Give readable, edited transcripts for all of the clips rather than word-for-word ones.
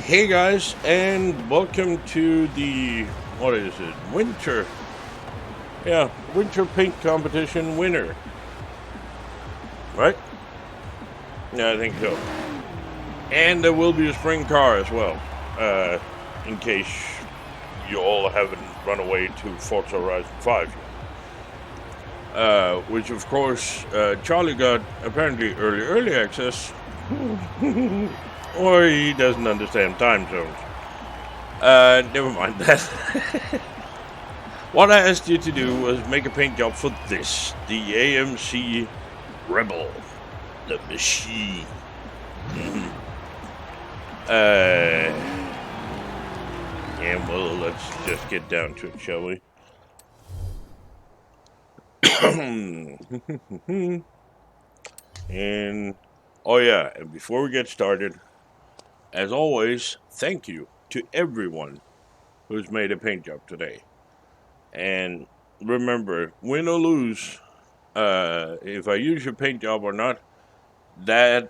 Hey guys, and welcome to the, what is it, winter paint competition winner, right? Yeah, I think so. And there will be a spring car as well, in case you all haven't run away to Forza Horizon 5 yet. Which of course, Charlie got apparently early access, or he doesn't understand time zones. Never mind that. What I asked you to do was make a paint job for this, the AMC Rebel, the machine. Yeah, well, let's just get down to it, shall we? And, oh yeah, and before we get started, as always, thank you to everyone who's made a paint job today. And remember, win or lose, if I use your paint job or not, that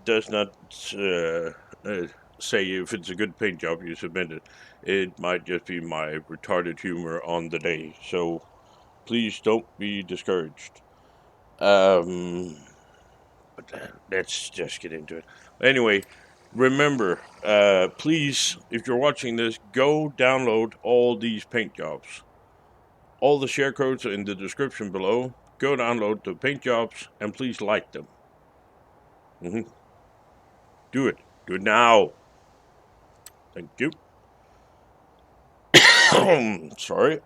does not say if it's a good paint job you submitted. It might just be my retarded humor on the day. So please don't be discouraged. But let's just get into it. Anyway, remember, please, if you're watching this, go download all these paint jobs. All the share codes are in the description below. Go download the paint jobs and please like them. Do it. Do it now. Thank you. Sorry.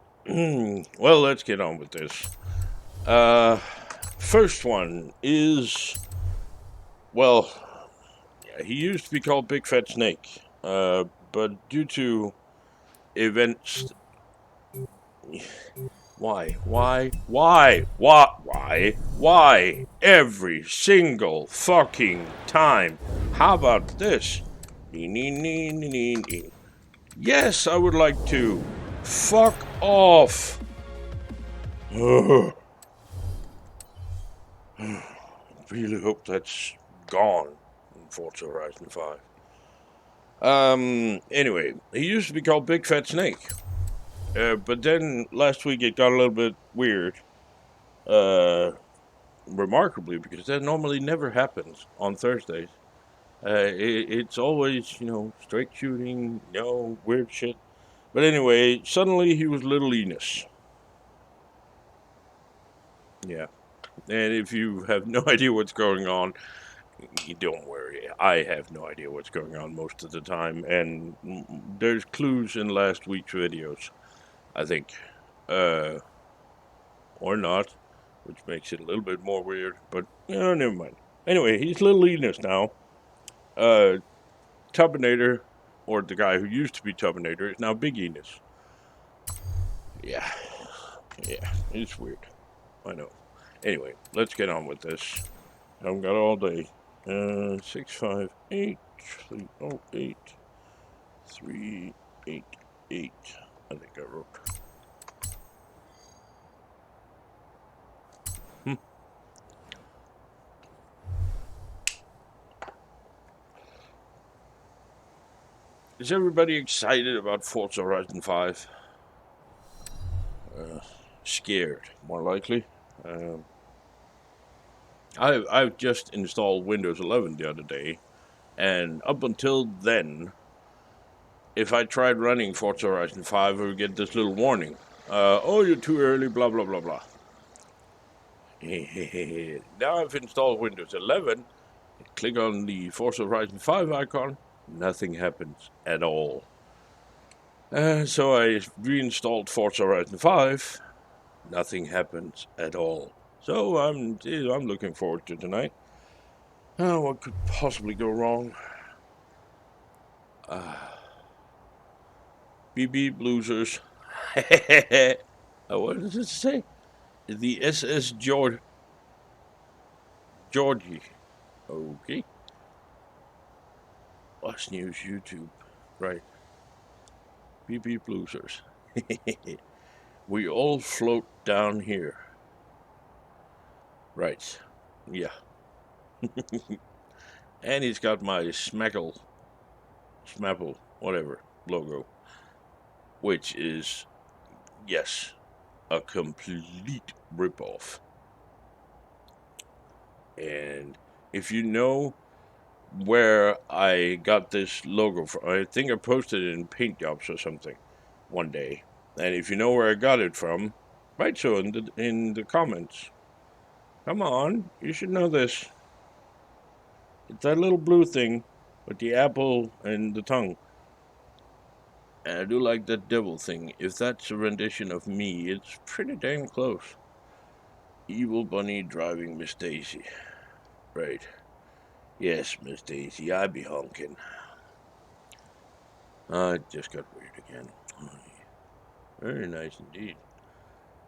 Well, let's get on with this. First one is, well, he used to be called Big Fat Snake, but due to events, why every single fucking time? How about this? Yes, I would like to. Fuck off. Really hope that's gone in Forza Horizon 5. Anyway, he used to be called Big Fat Snake. But then last week it got a little bit weird. Remarkably, because that normally never happens on Thursdays. It's always, straight shooting, weird shit. But anyway, suddenly he was Lil Enos. Yeah. And if you have no idea what's going on, don't worry. I have no idea what's going on most of the time. And there's clues in last week's videos, I think. Or not, which makes it a little bit more weird. But, never mind. Anyway, he's Lil Enos now. Turbinator, or the guy who used to be Turbinator, is now Big Enos. Yeah, it's weird. I know. Anyway, let's get on with this. I haven't got all day. 658 308 388. I think I wrote. Is everybody excited about Forza Horizon 5? Scared, more likely. I've just installed Windows 11 the other day, and up until then, if I tried running Forza Horizon 5, I would get this little warning. Oh, you're too early, blah, blah, blah, blah. Now I've installed Windows 11, click on the Forza Horizon 5 icon, nothing happens at all. So I reinstalled Forza Horizon 5, nothing happens at all. So I'm looking forward to tonight. What could possibly go wrong? BB Bluesers. What does it say? The SS Georgie. Okay. Waznewz YouTube. Right. BB Bluesers. We all float down here. Right. Yeah. And he's got my Smeggle Smapple, whatever, logo. Which is, yes, a complete ripoff. And if you know where I got this logo from, I think I posted it in Paint Jobs or something one day. And if you know where I got it from, write so in the comments. Come on, you should know this. It's that little blue thing with the apple and the tongue. And I do like that devil thing. If that's a rendition of me, it's pretty damn close. Evil Bunny driving Miss Daisy. Right. Yes, Miss Daisy, I be honking. It just got weird again. Very nice indeed.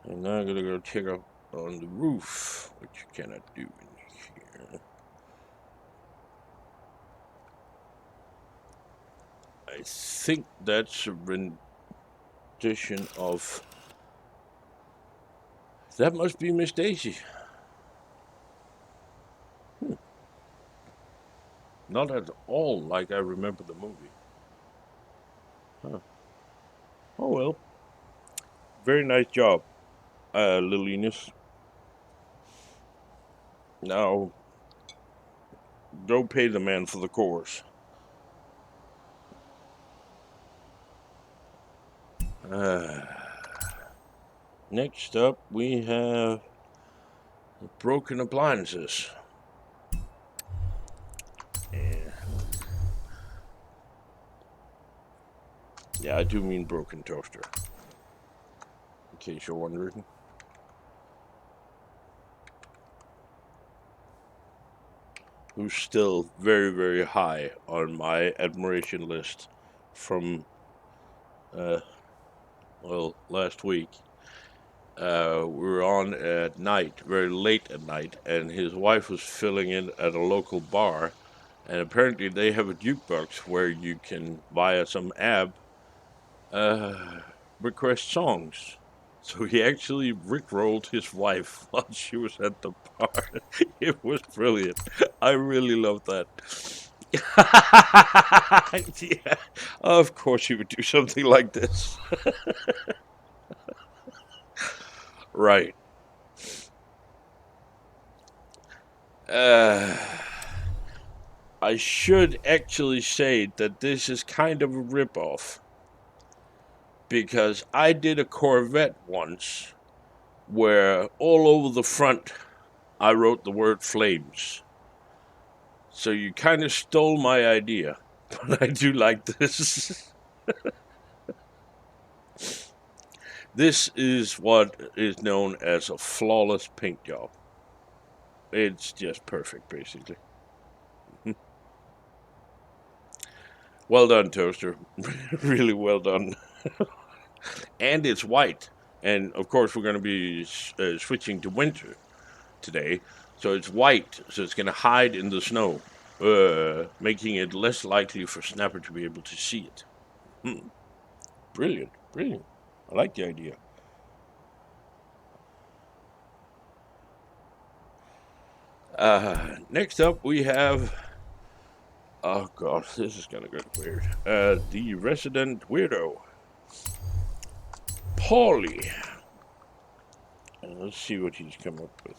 I'm now gonna go check up on the roof, which you cannot do in here. I think that's a rendition of... That must be Miss Daisy. Not at all like I remember the movie. Huh. Oh well. Very nice job, Lil Enos. Now, go pay the man for the chorus. Next up, we have broken appliances. Yeah, I do mean broken toaster. In case you're wondering. Who's still very, very high on my admiration list from, last week. We were on at night, very late at night, and his wife was filling in at a local bar. And apparently they have a jukebox where you can, via some app, request songs. So he actually rickrolled his wife while she was at the bar. It was brilliant. I really loved that. Yeah, of course he would do something like this. Right. I should actually say that this is kind of a ripoff. Because I did a Corvette once where all over the front I wrote the word flames. So you kind of stole my idea, but I do like this. This is what is known as a flawless paint job. It's just perfect, basically. Well done, Toaster. Really well done. And it's white. And of course, we're going to be switching to winter today. So it's white, so it's going to hide in the snow, making it less likely for Snapper to be able to see it. Brilliant, brilliant. I like the idea. Next up, we have... Oh, God, this is going to get weird. The resident weirdo, Paulie. Let's see what he's come up with.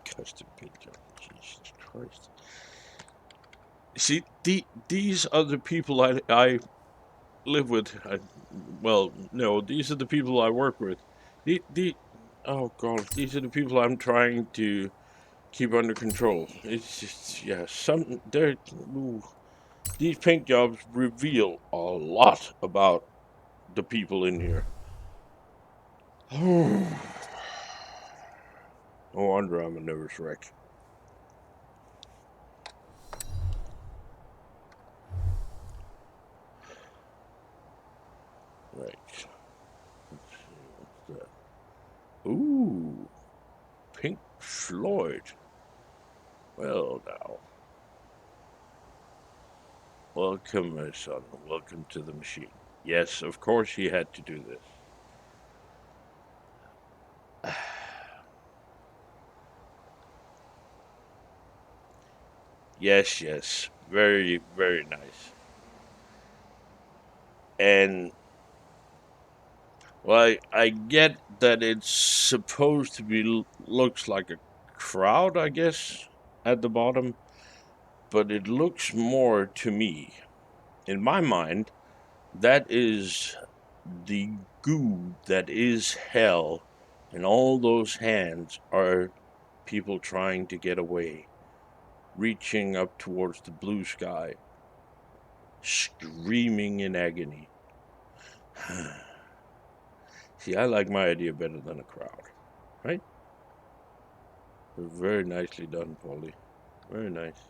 Custom picture. Jesus Christ. See, these are the people I live with. These are the people I work with. Oh God, these are the people I'm trying to keep under control. It's just, yeah, these paint jobs reveal a lot about the people in here. No wonder I'm a nervous wreck. Right. Let's see, what's that? Ooh, Pink Floyd. Well, now. Welcome, my son. Welcome to the machine. Yes, of course he had to do this. Yes. Very, very nice. And, well, I get that it's supposed to be, looks like a crowd, I guess, at the bottom. But it looks more to me, in my mind, that is the goo that is hell. And all those hands are people trying to get away, reaching up towards the blue sky, screaming in agony. See, I like my idea better than a crowd, right? Very nicely done, Polly. Very nice.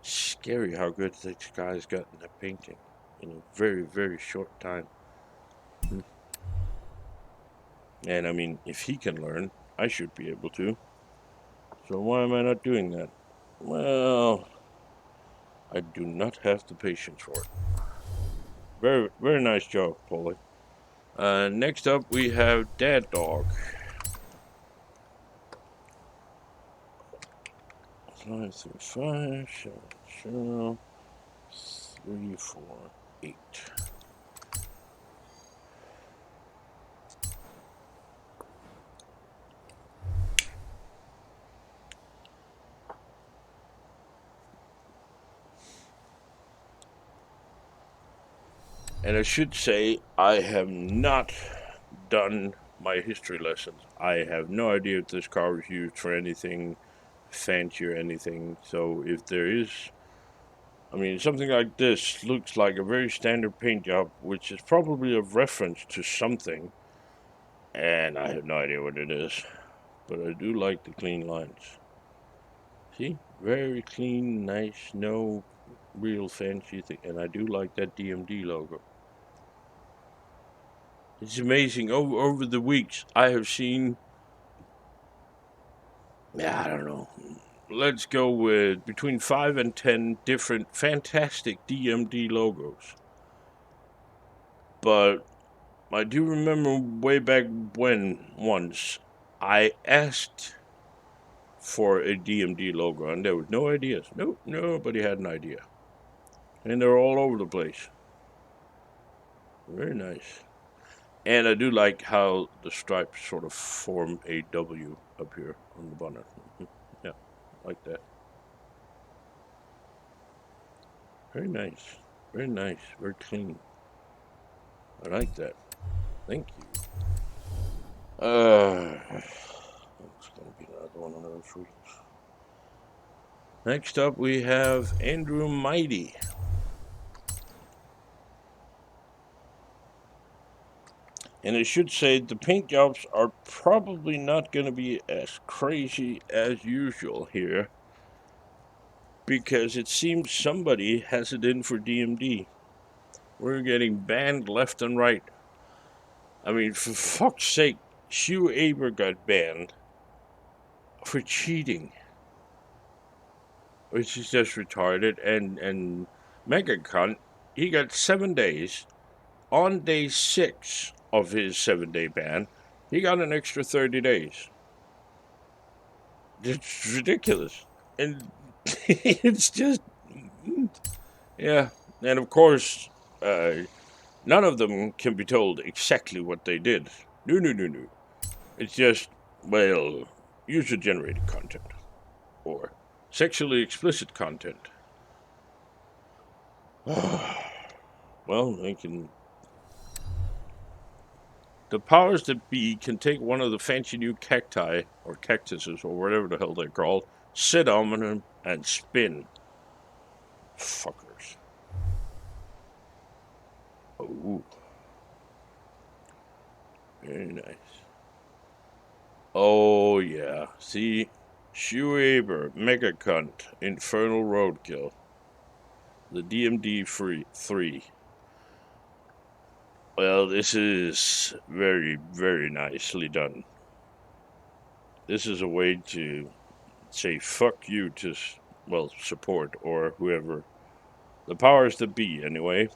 Scary how good this guy's gotten at painting in a very, very short time. And I mean, if he can learn, I should be able to. So why am I not doing that? Well, I do not have the patience for it. Very, very nice job, Polly. Next up, we have DadDog. 5 through 5, 7, 3, 4, 8. And I should say, I have not done my history lessons. I have no idea if this car was used for anything fancy or anything. So if there is, I mean, something like this looks like a very standard paint job, which is probably a reference to something. And I have no idea what it is. But I do like the clean lines. See? Very clean, nice, no real fancy thing. And I do like that DMD logo. It's amazing. Over the weeks, I have seen, I don't know, let's go with between 5 and 10 different fantastic DMD logos. But I do remember way back when once I asked for a DMD logo and there was no ideas. Nope, nobody had an idea. And they're all over the place. Very nice. And I do like how the stripes sort of form a W up here on the bonnet. Yeah, like that. Very nice. Very nice. Very clean. I like that. Thank you. It's going to be another one of those weeks. Next up, we have AndrewMighty. And I should say the paint jobs are probably not going to be as crazy as usual here, because it seems somebody has it in for DMD. We're getting banned left and right. I mean, for fuck's sake, Hugh Aber got banned for cheating, which is just retarded. And Mega Cunt, he got 7 days. On day 6 of his 7-day ban, he got an extra 30 days. It's ridiculous. And it's just, yeah. And of course, none of them can be told exactly what they did. No. It's just, well, user-generated content. Or sexually explicit content. Well, they can... The powers that be can take one of the fancy new cacti, or cactuses, or whatever the hell they're called, sit on them, and spin. Fuckers. Oh. Very nice. Oh, yeah. See? Hugh Aber, Mega Cunt, Infernal Roadkill. The DMD 3. Well, this is very, very nicely done. This is a way to say fuck you to, well, support or whoever. The powers that be, anyway.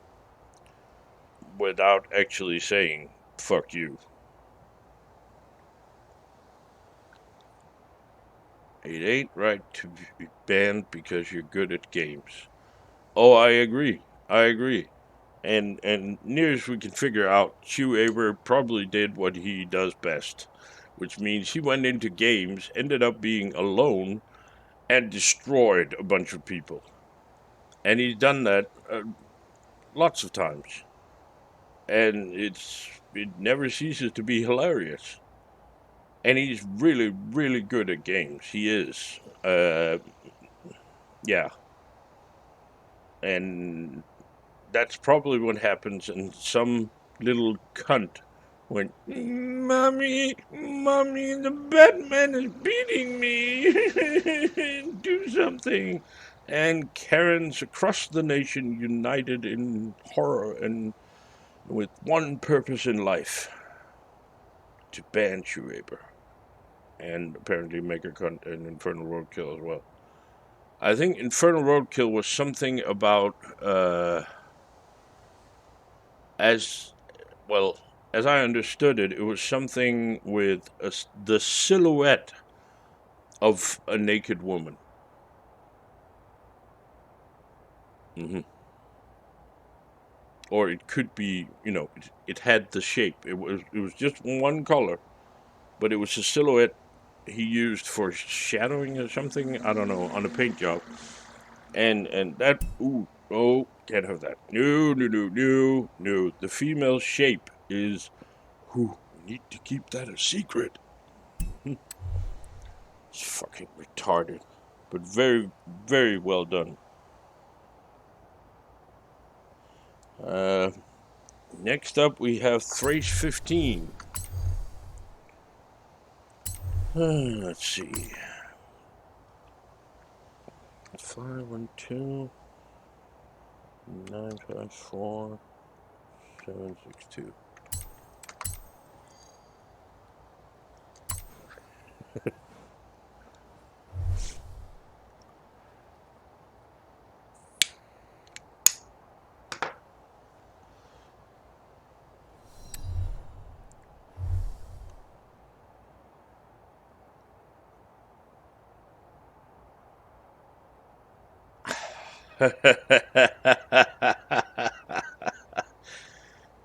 Without actually saying fuck you. 8-8, right to be banned because you're good at games. Oh, I agree. And near as we can figure out, Shoe probably did what he does best, which means he went into games, ended up being alone, and destroyed a bunch of people. And he's done that lots of times. And it never ceases to be hilarious. And he's really, really good at games. He is. Yeah. And that's probably what happens, and some little cunt went, Mommy, the Batman is beating me. Do something. And Karens across the nation united in horror and with one purpose in life, to ban Shoeaber. And apparently make a cunt and Infernal Roadkill as well. I think Infernal Roadkill was something about, as I understood it, it was something with the silhouette of a naked woman. Or it could be, it had the shape. It was just one color, but it was a silhouette he used for shadowing or something. I don't know, on a paint job. And that, can't have that. No. The female shape is, we need to keep that a secret. It's fucking retarded, but very, very well done. Next up, we have Thrace 15. Let's see. 512 954 762.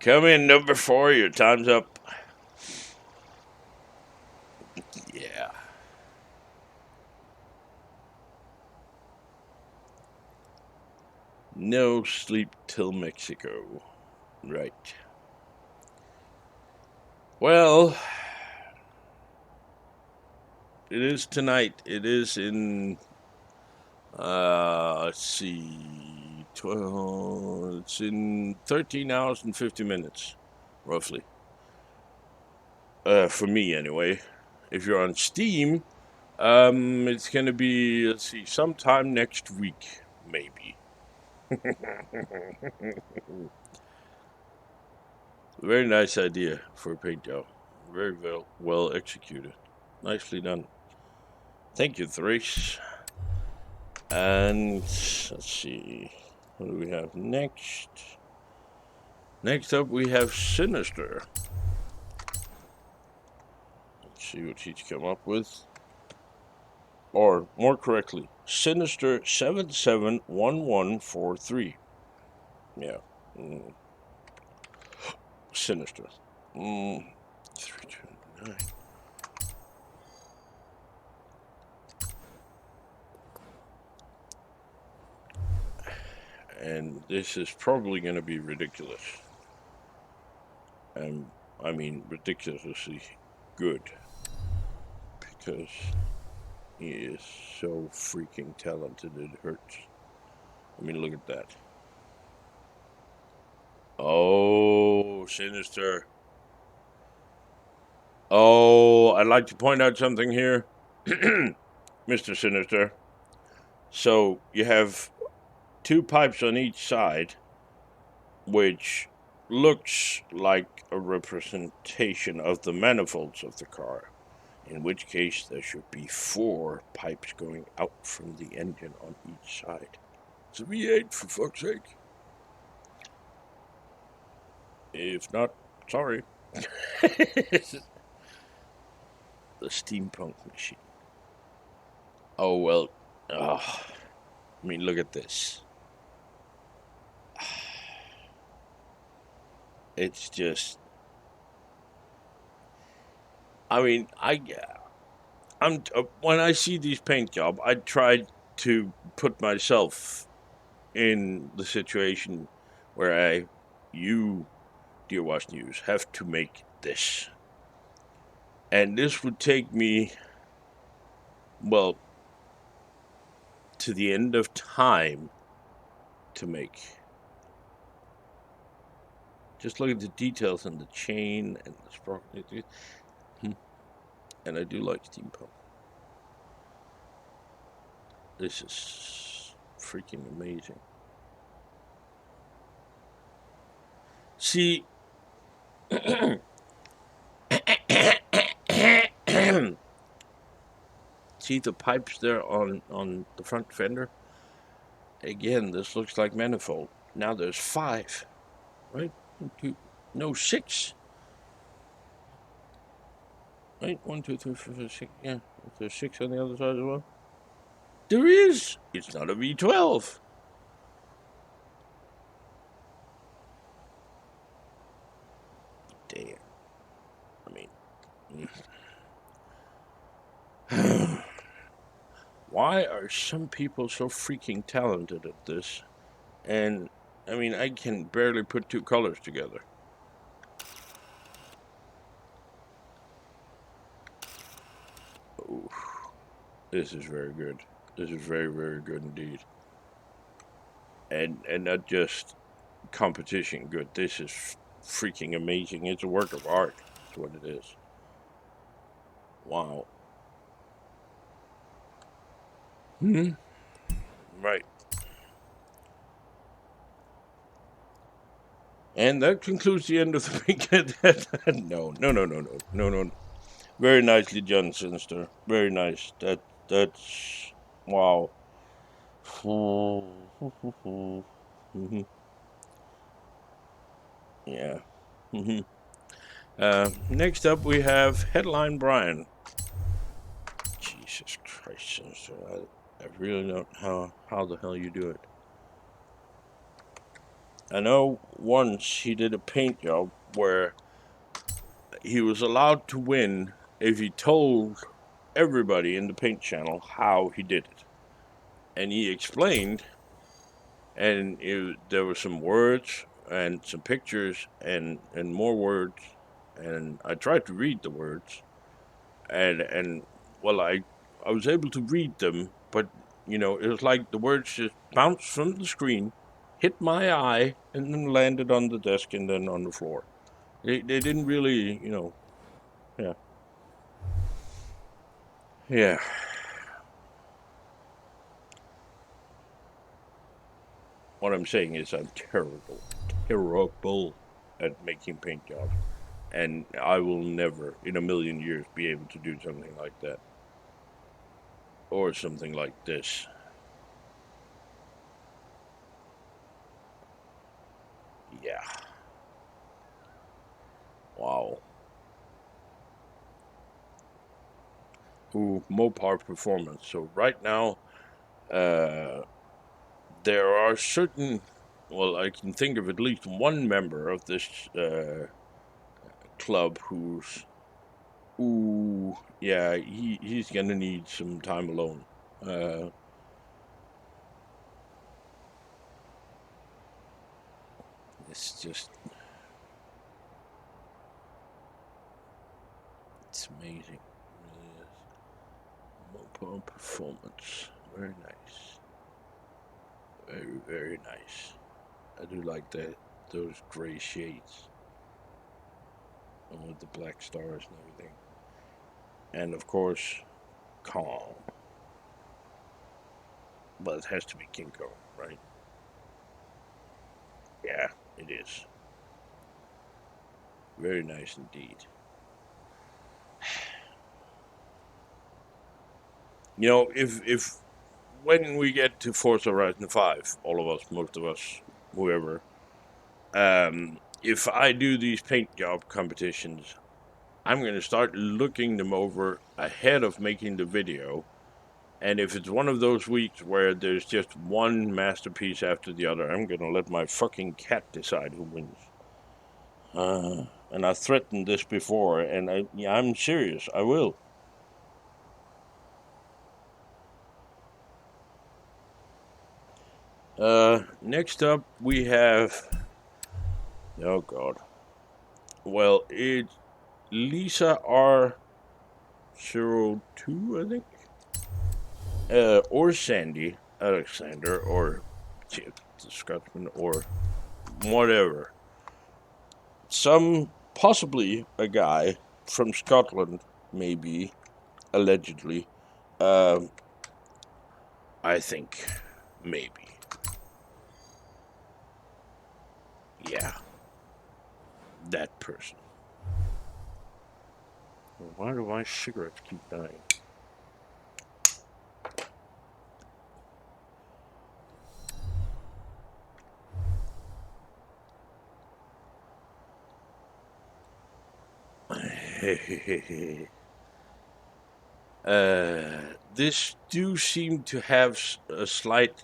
Come in, number 4. Your time's up. Yeah. No sleep till Mexico. Right. Well, it is tonight. It is in, let's see, 12, it's in 13 hours and 50 minutes, roughly. For me, anyway. If you're on Steam, it's going to be, let's see, sometime next week, maybe. Very nice idea for a paint job. Very well executed. Nicely done. Thank you, Thrace. And let's see, what do we have next? Next up, we have Sinister. Let's see what he's come up with. Or, more correctly, Sinister 771143. Yeah. Sinister. 329. And this is probably going to be ridiculous. And I mean ridiculously good. Because he is so freaking talented, it hurts. I mean, look at that. Oh, Sinister. Oh, I'd like to point out something here. Mr. Sinister. So, you have 2 pipes on each side, which looks like a representation of the manifolds of the car. In which case, there should be 4 pipes going out from the engine on each side. It's a V8, for fuck's sake. If not, sorry. The steampunk machine. Oh, well. I mean, look at this. It's just, I mean, when I see these paint jobs, I try to put myself in the situation where you, dear Waznewz, have to make this. And this would take me, well, to the end of time to make. Just look at the details on the chain and the sprocket. And I do like steampunk. This is freaking amazing. See, see the pipes there on the front fender? Again, this looks like manifold. Now there's 5, right? 1, 2, no, 6. Right? 1, 2, 3, 4, 5, 6. Yeah, there's 6 on the other side as well. There is. It's not a V12. Damn. I mean, why are some people so freaking talented at this? And I mean, I can barely put 2 colors together. Ooh, this is very good. This is very, very good indeed. And not just competition good. This is freaking amazing. It's a work of art. That's what it is. Wow. Right. And that concludes the end of the pink. No. Very nicely done, Sinister. Very nice. That's wow. Yeah. Next up, we have HeadlineBrian. Jesus Christ, Sinister. I really don't know how the hell you do it. I know once he did a paint job where he was allowed to win if he told everybody in the paint channel how he did it. And he explained, and there were some words and some pictures and more words, and I tried to read the words, and well, I was able to read them, but you know, it was like the words just bounced from the screen, hit my eye, and then landed on the desk and then on the floor. They didn't really, you know, yeah. Yeah. What I'm saying is I'm terrible at making paint jobs. And I will never, in a million years, be able to do something like that. Or something like this. Yeah. Wow. Ooh, Mopar performance. So right now, there are certain, well, I can think of at least one member of this club who's, ooh, yeah, he's gonna need some time alone. It's just, it's amazing. It really is. Mopar performance. Very nice. Very, very nice. I do like those gray shades. And with the black stars and everything. And of course, calm. But it has to be Kinko, right? Yeah, it is. Very nice indeed. You know, if when we get to Forza Horizon 5, all of us, most of us, whoever, if I do these paint job competitions, I'm going to start looking them over ahead of making the video. And if it's one of those weeks where there's just one masterpiece after the other, I'm going to let my fucking cat decide who wins. And I threatened this before, and I'm serious. I will. Next up we have. Oh God. Well, it's Lisa R02, I think. Or Sandy Alexander, or the Scotsman, or whatever. Possibly a guy from Scotland, maybe, allegedly. I think, maybe. Yeah, that person. Why do my cigarettes keep dying? This do seem to have a slight,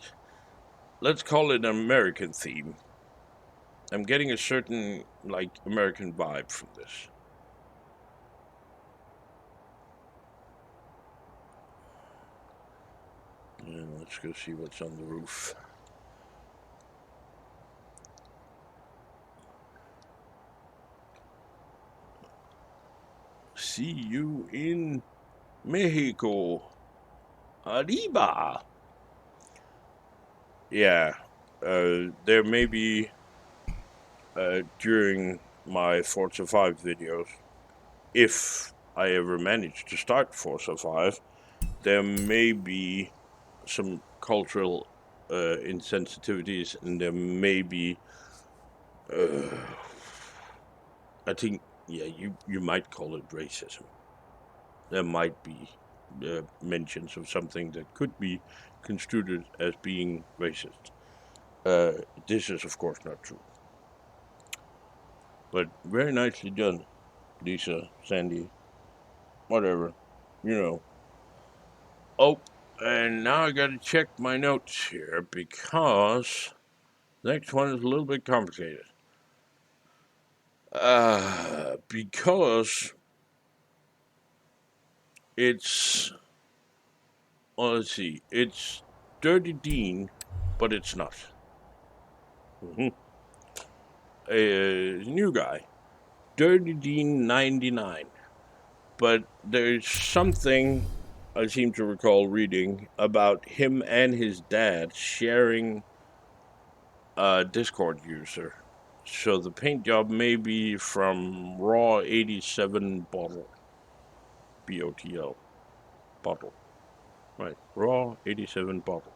let's call it an American theme. I'm getting a certain, American vibe from this. And let's go see what's on the roof. See you in Mexico. Arriba. Yeah, there may be, during my Forza 5 videos, if I ever manage to start Forza 5, there may be some cultural insensitivities, and there may be, I think, yeah, you might call it racism. There might be mentions of something that could be construed as being racist. This is, of course, not true. But very nicely done, Lisa, Sandy, whatever, you know. Oh, and now I gotta check my notes here, because the next one is a little bit complicated. Because it's, well, let's see, it's Dirty Dean, but it's not. A new guy, Dirty Dean 99. But there's something I seem to recall reading about him and his dad sharing a Discord user. So the paint job may be from Raw 87 Bottle. BOTL. Bottle. Right. Raw 87 Bottle.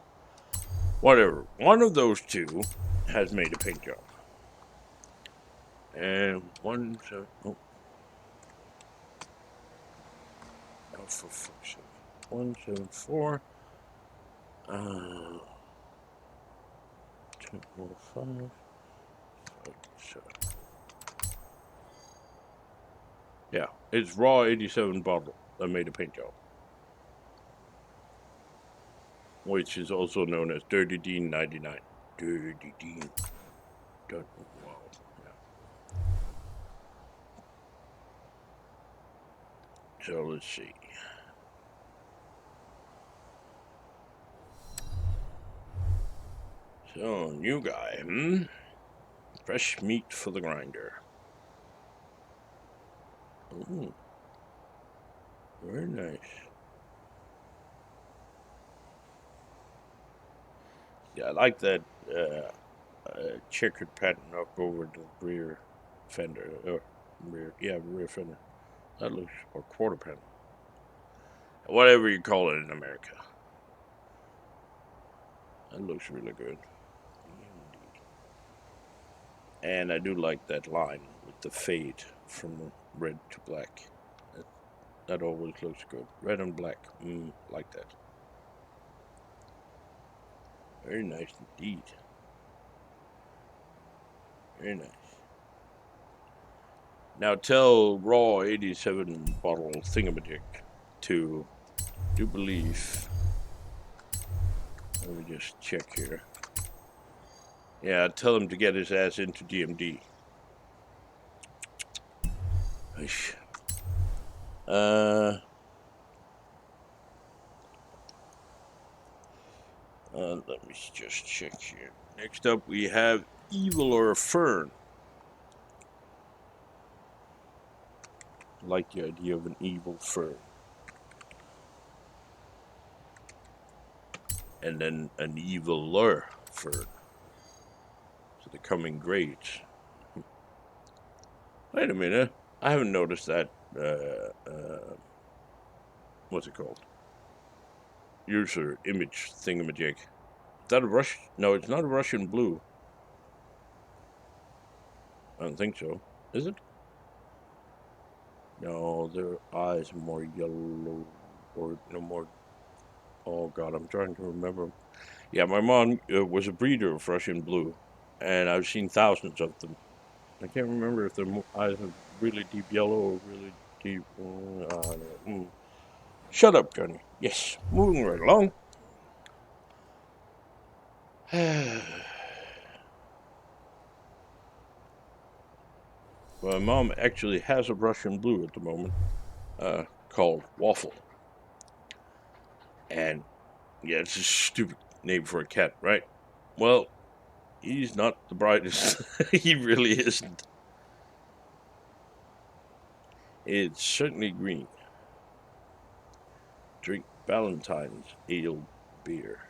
Whatever. One of those two has made a paint job. And oh, for fuck's sake. 174. 205. Yeah, it's Raw 87 Bottle that made a paint job, which is also known as Dirty Dean 99. Dirty Dean. Wow. Yeah. So let's see. So, new guy, Fresh meat for the grinder. Ooh. Very nice. Yeah, I like that checkered pattern up over the rear fender. Rear fender. That looks, or quarter panel. Whatever you call it in America. That looks really good. And I do like that line with the fade from red to black. That always looks good. Red and black. Like that. Very nice indeed. Very nice. Now tell Raw 87 Bottle Thingamajig to do believe. Let me just check here. Yeah, tell him to get his ass into DMD. Let me just check here. Next up, we have EvilerFern. I like the idea of an evil fern. And then an EvilerFern. So the coming grades. Wait a minute. I haven't noticed that. What's it called? User image thingamajig. Is that a Russian? No, it's not a Russian blue. I don't think so. Is it? No, their eyes are more yellow or no more. Oh God, I'm trying to remember. Yeah, my mom was a breeder of Russian blue, and I've seen thousands of them. I can't remember if their eyes are really deep yellow or really deep. Shut up, Johnny. Yes, moving right along. My mom actually has a Russian blue at the moment, called Waffle. And yeah, it's a stupid name for a cat, right? Well, he's not the brightest. He really isn't. It's certainly green. Drink Valentine's ale beer.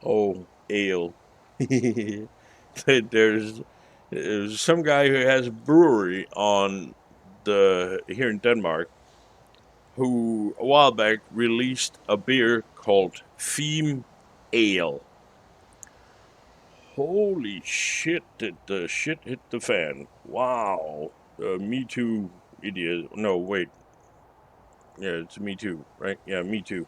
Oh, ale. There's some guy who has a brewery here in Denmark, who a while back released a beer called Theme Ale. Holy shit, did the shit hit the fan. Wow. Me Too idiot. No, wait. Yeah, it's Me Too, right? Yeah, Me Too.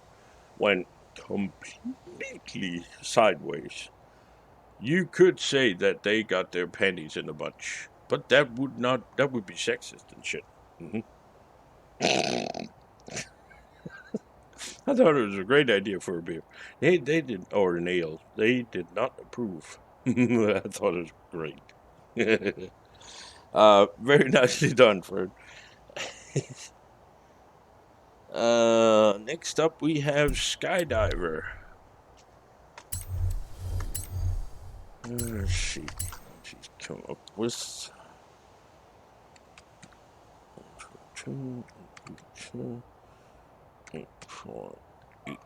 Went completely sideways. You could say that they got their panties in a bunch, but that would be sexist and shit. Mm-hmm. I thought it was a great idea for a beer. They did, or an ale. They did not approve. I thought it was great. Very nicely done, Fred. Next up we have Skydiver. Let's see what she's come up with. 2, 8, 4, 8.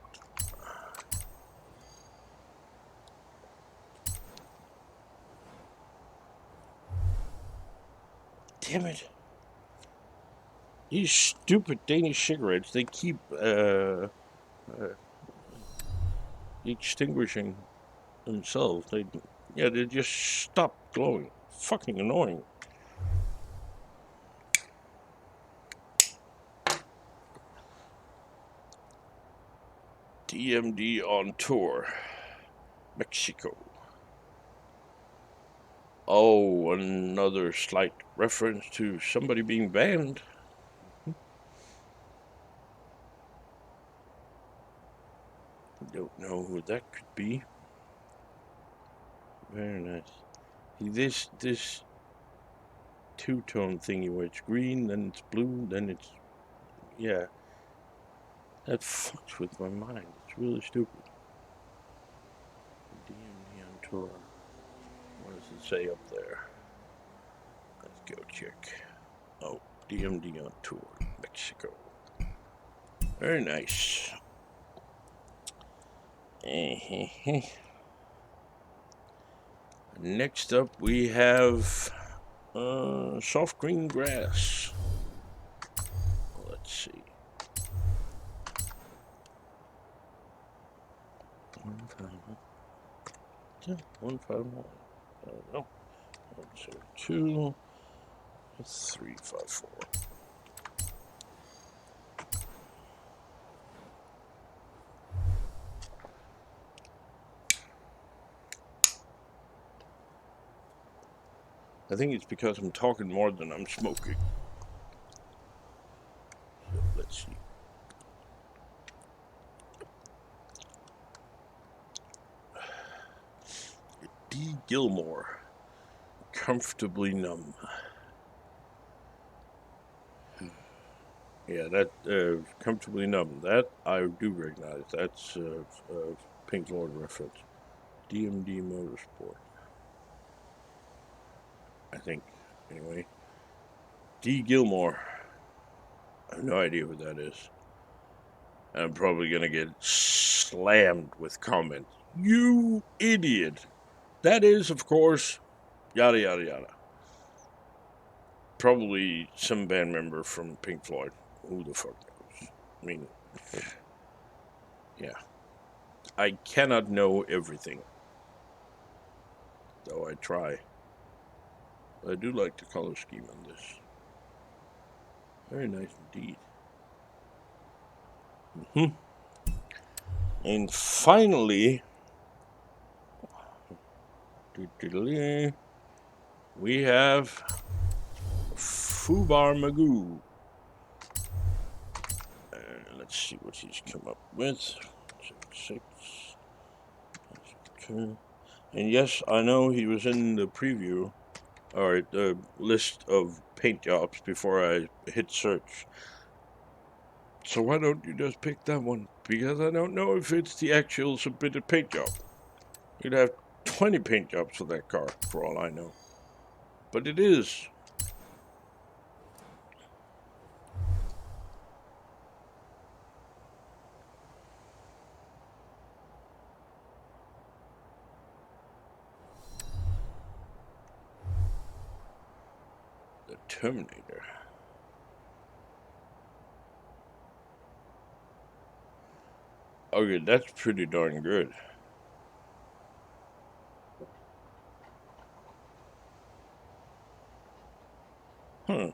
Damn it. These stupid Danish cigarettes, they keep extinguishing themselves. They just stop glowing. Fucking annoying. DMD on tour. Mexico. Oh, another slight reference to somebody being banned. Don't know who that could be. Very nice. This two-tone thingy where it's green, then it's blue, then it's... Yeah. That fucks with my mind. It's really stupid. DMD on tour. What does it say up there? Let's go check. Oh, DMD on tour, Mexico. Very nice. Next up we have SoftGrnGrass. Let's see. 151. No. 102. 354. I think it's because I'm talking more than I'm smoking. So let's see. D. Gilmore. Comfortably numb. Yeah, that Comfortably Numb. That I do recognize. That's a Pink Floyd reference. DMD Motorsport. I think. Anyway. D. Gilmore. I have no idea what that is. I'm probably going to get slammed with comments. You idiot. That is, of course, yada yada yada. Probably some band member from Pink Floyd. Who the fuck knows? I mean, yeah. I cannot know everything. Though I try. I do like the color scheme on this. Very nice indeed. And finally, we have Fubar Magoo. Let's see what he's come up with. 6. And yes, I know he was in the preview, or the list of paint jobs before I hit search. So why don't you just pick that one? Because I don't know if it's the actual submitted paint job. You'd have 20 paint jobs for that car, for all I know. But it is. The Terminator. Okay, that's pretty darn good. Huh.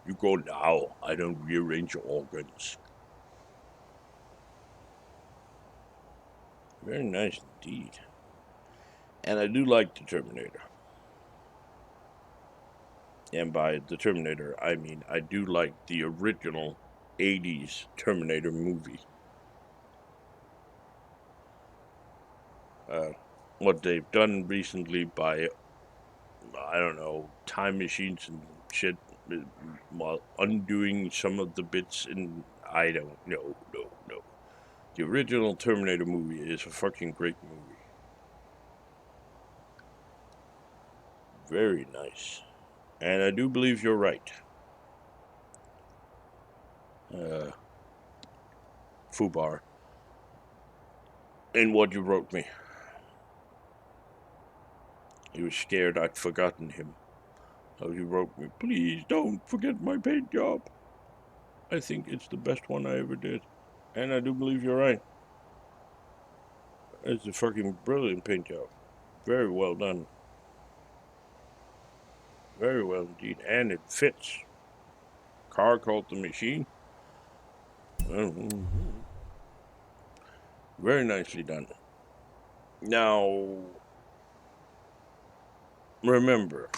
You go now. I don't rearrange your organs. Very nice indeed. And I do like the Terminator. And by the Terminator, I mean I do like the original 80s Terminator movie. What they've done recently by, I don't know, time machines and shit, while undoing some of the bits, and I don't know, no. The original Terminator movie is a fucking great movie. Very nice. And I do believe you're right. Fubar. In what you wrote me. He was scared I'd forgotten him. So he wrote me, please don't forget my paint job. I think it's the best one I ever did. And I do believe you're right. It's a fucking brilliant paint job. Very well done. Very well indeed. And it fits. Car called the machine. Very nicely done. Now, remember,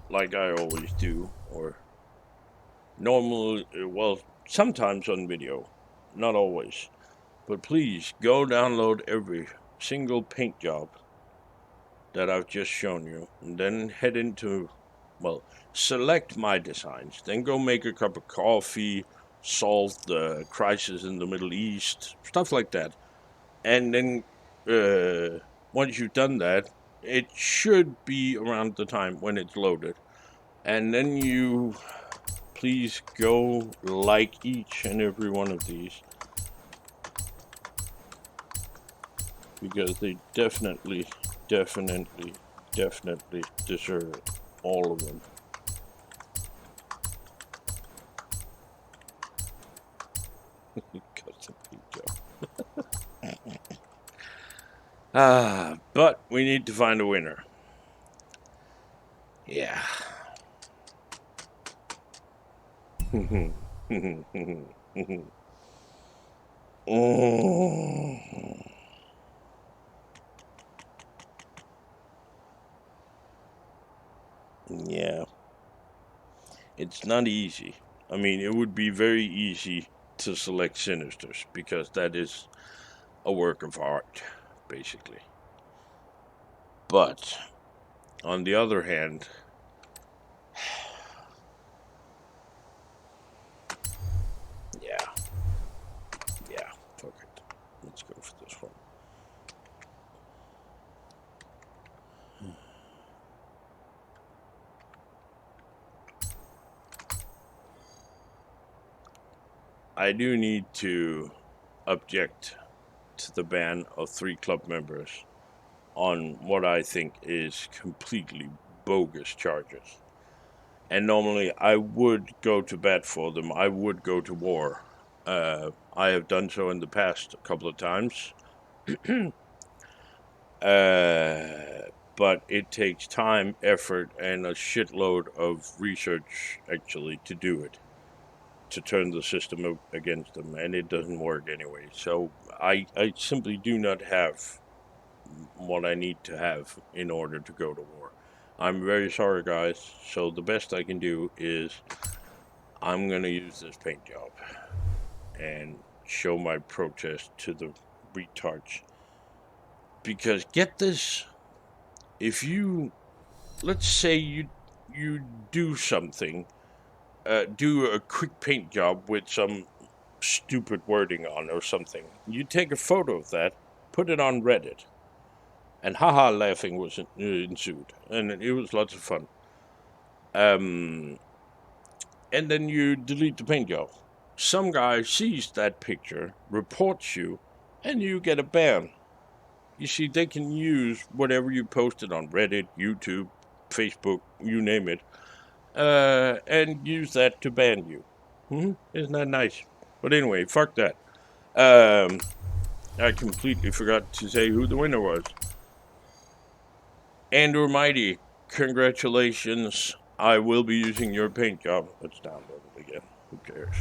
like I always do, or normally, well, sometimes on video, not always, but please go download every single paint job that I've just shown you, and then head into, well, select my designs, then go make a cup of coffee, solve the crisis in the Middle East, stuff like that. And then once you've done that, it should be around the time when it's loaded. And then you please go like each and every one of these, because they definitely deserve it. All of them. Custom pizza. But we need to find a winner. Yeah. Yeah. It's not easy. I mean, it would be very easy to select Sinisters, because that is a work of art, basically. But, on the other hand, I do need to object to the ban of 3 club members on what I think is completely bogus charges. And normally I would go to bat for them. I would go to war. I have done so in the past a couple of times. But it takes time, effort, and a shitload of research, actually, to do it. To turn the system against them. And it doesn't work anyway. So I simply do not have what I need to have in order to go to war. I'm very sorry, guys. So the best I can do is I'm gonna use this paint job and show my protest to the retards. Because get this, if you, let's say you do something, do a quick paint job with some stupid wording on or something. You take a photo of that, put it on Reddit, and haha laughing was ensued, and it was lots of fun. And then you delete the paint job. Some guy sees that picture, reports you, and you get a ban. You see, they can use whatever you posted on Reddit, YouTube, Facebook, you name it, and use that to ban you. Isn't that nice? But anyway, fuck that. I completely forgot to say who the winner was. AndrewMighty, congratulations. I will be using your paint job. Let's download it again. Who cares?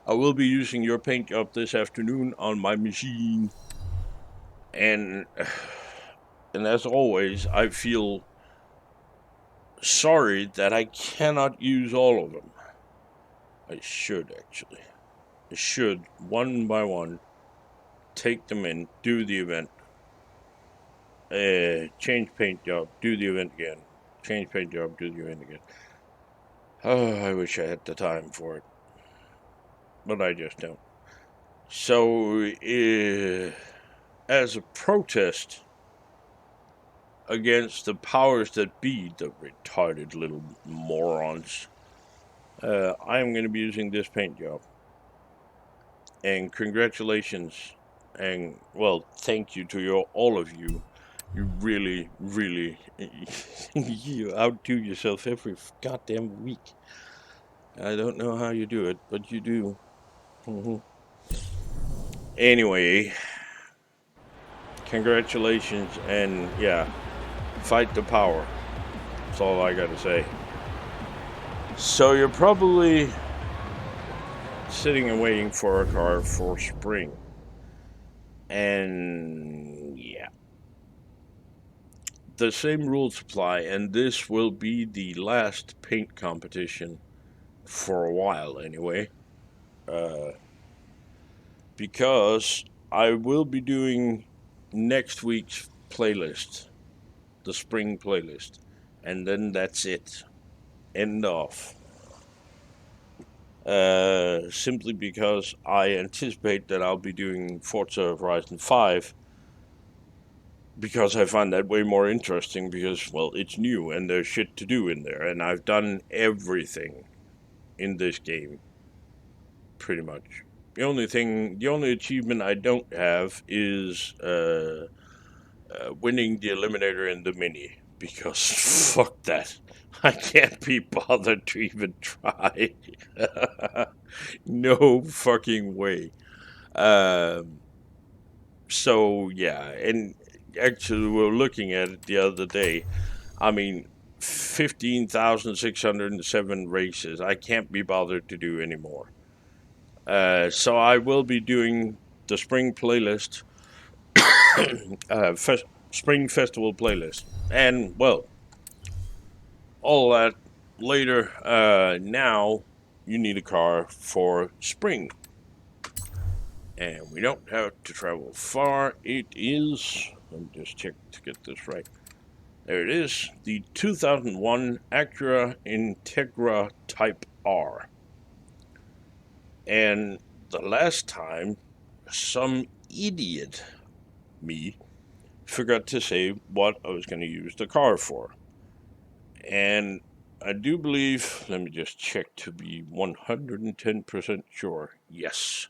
I will be using your paint job this afternoon on my machine. And as always, I feel sorry that I cannot use all of them. I should, actually. I should, one by one, take them in, do the event, change paint job, do the event again, change paint job, do the event again. Oh, I wish I had the time for it, but I just don't. So, as a protest against the powers that be, the retarded little morons, I am going to be using this paint job. And congratulations, and, well, thank you to all of you. You really, really, you outdo yourself every goddamn week. I don't know how you do it, but you do. Anyway, congratulations, and yeah, fight the power. That's all I gotta say. So you're probably sitting and waiting for a car for spring. And yeah. The same rules apply, and this will be the last paint competition for a while anyway. Because I will be doing next week's playlist, the spring playlist, and then that's it. End off. Simply because I anticipate that I'll be doing Forza Horizon 5, because I find that way more interesting because, well, it's new and there's shit to do in there, and I've done everything in this game, pretty much. The only achievement I don't have is winning the Eliminator in the Mini, because fuck that. I can't be bothered to even try. No fucking way. So, yeah, and actually, we were looking at it the other day. I mean, 15,607 races. I can't be bothered to do anymore. So I will be doing the spring playlist, spring festival playlist, and, well, all that later. Now you need a car for spring, and we don't have to travel far. It is, let me just check to get this right. There it is, the 2001 Acura Integra Type R. And the last time, some idiot, me, forgot to say what I was going to use the car for. And I do believe, let me just check to be 110% sure. Yes.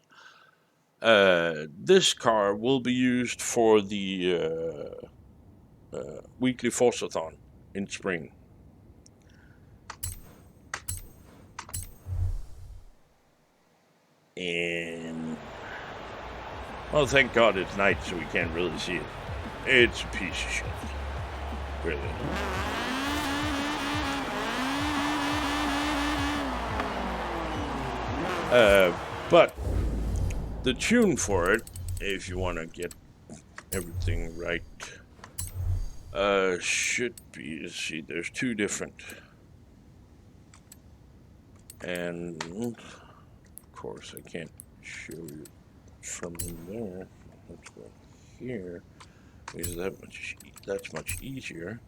This car will be used for the weekly Forzathon in spring. And, well, thank God it's night so we can't really see it. It's a piece of shit. Really. But the tune for it, if you want to get everything right, should be, let's see, there's two different. And, of course, I can't show you from there. Let's go here, because that's much easier.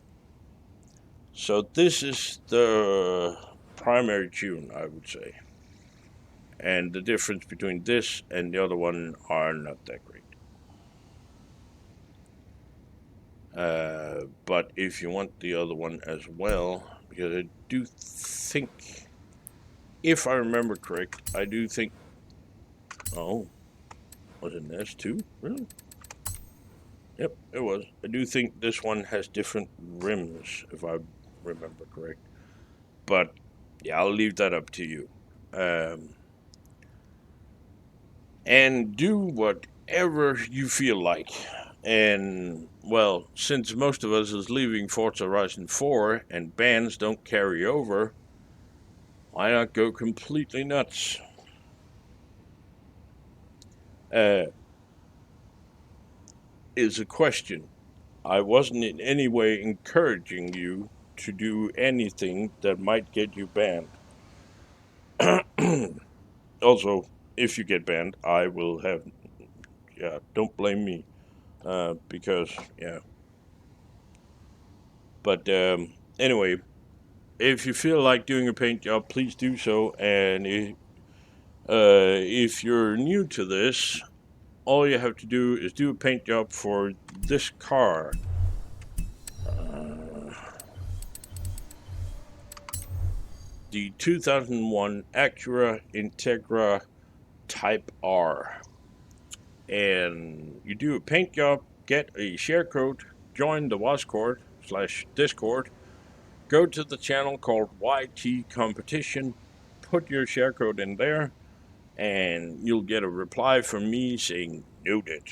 So this is the primary tune, I would say. And the difference between this and the other one are not that great. But if you want the other one as well, because I do think, if I remember correct, I do think, oh, was it an S2? Really? Yep, it was. I do think this one has different rims, if I remember correct. But, yeah, I'll leave that up to you. And do whatever you feel like. And, well, since most of us is leaving Forza Horizon 4 and bans don't carry over, why not go completely nuts? Is a question. I wasn't in any way encouraging you to do anything that might get you banned. Also, if you get banned, I will have, yeah, don't blame me, because, yeah. But, anyway, if you feel like doing a paint job, please do so. And if you're new to this, all you have to do is do a paint job for this car. The 2001 Acura Integra Type R. And you do a paint job, get a share code, join the Waznewz/Discord, go to the channel called YT Competition, put your share code in there, and you'll get a reply from me saying noted.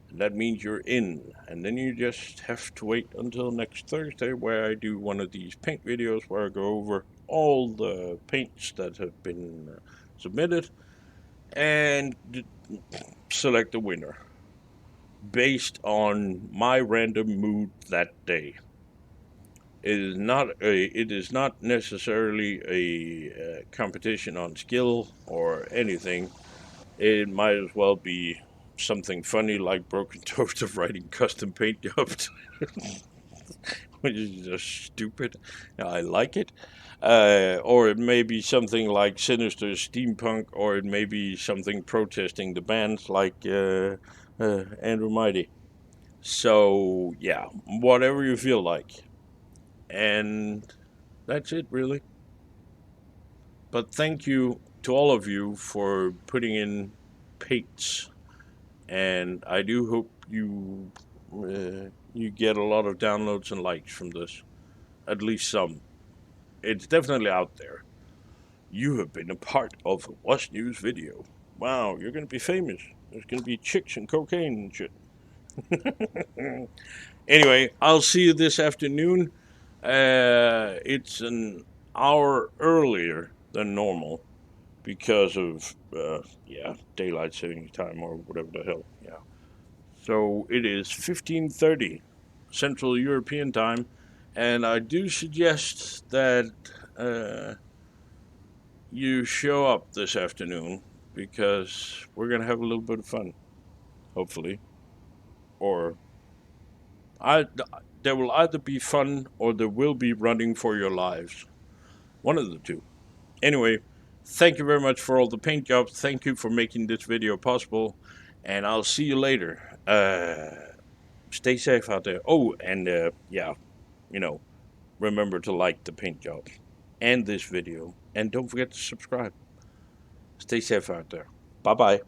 And that means you're in. And then you just have to wait until next Thursday, where I do one of these paint videos where I go over all the paints that have been submitted and select the winner based on my random mood that day. It is not necessarily a competition on skill or anything. It might as well be something funny like Broken Toast of writing custom paint jobs, which is just stupid. I like it. Or it may be something like Sinister Steampunk, or it may be something protesting the bands like AndrewMighty. So, yeah, whatever you feel like. And that's it, really. But thank you to all of you for putting in paints. And I do hope you get a lot of downloads and likes from this. At least some. It's definitely out there. You have been a part of a Waznewz video. Wow, you're going to be famous. There's going to be chicks and cocaine and shit. Anyway, I'll see you this afternoon. It's an hour earlier than normal because of, daylight saving time or whatever the hell. Yeah. So it is 15:30 Central European time, and I do suggest that you show up this afternoon because we're going to have a little bit of fun, hopefully. Or there will either be fun or there will be running for your lives. One of the two. Anyway, thank you very much for all the paint jobs. Thank you for making this video possible. And I'll see you later. Stay safe out there. Oh, and remember to like the paint jobs. and this video. And don't forget to subscribe. Stay safe out there. Bye-bye.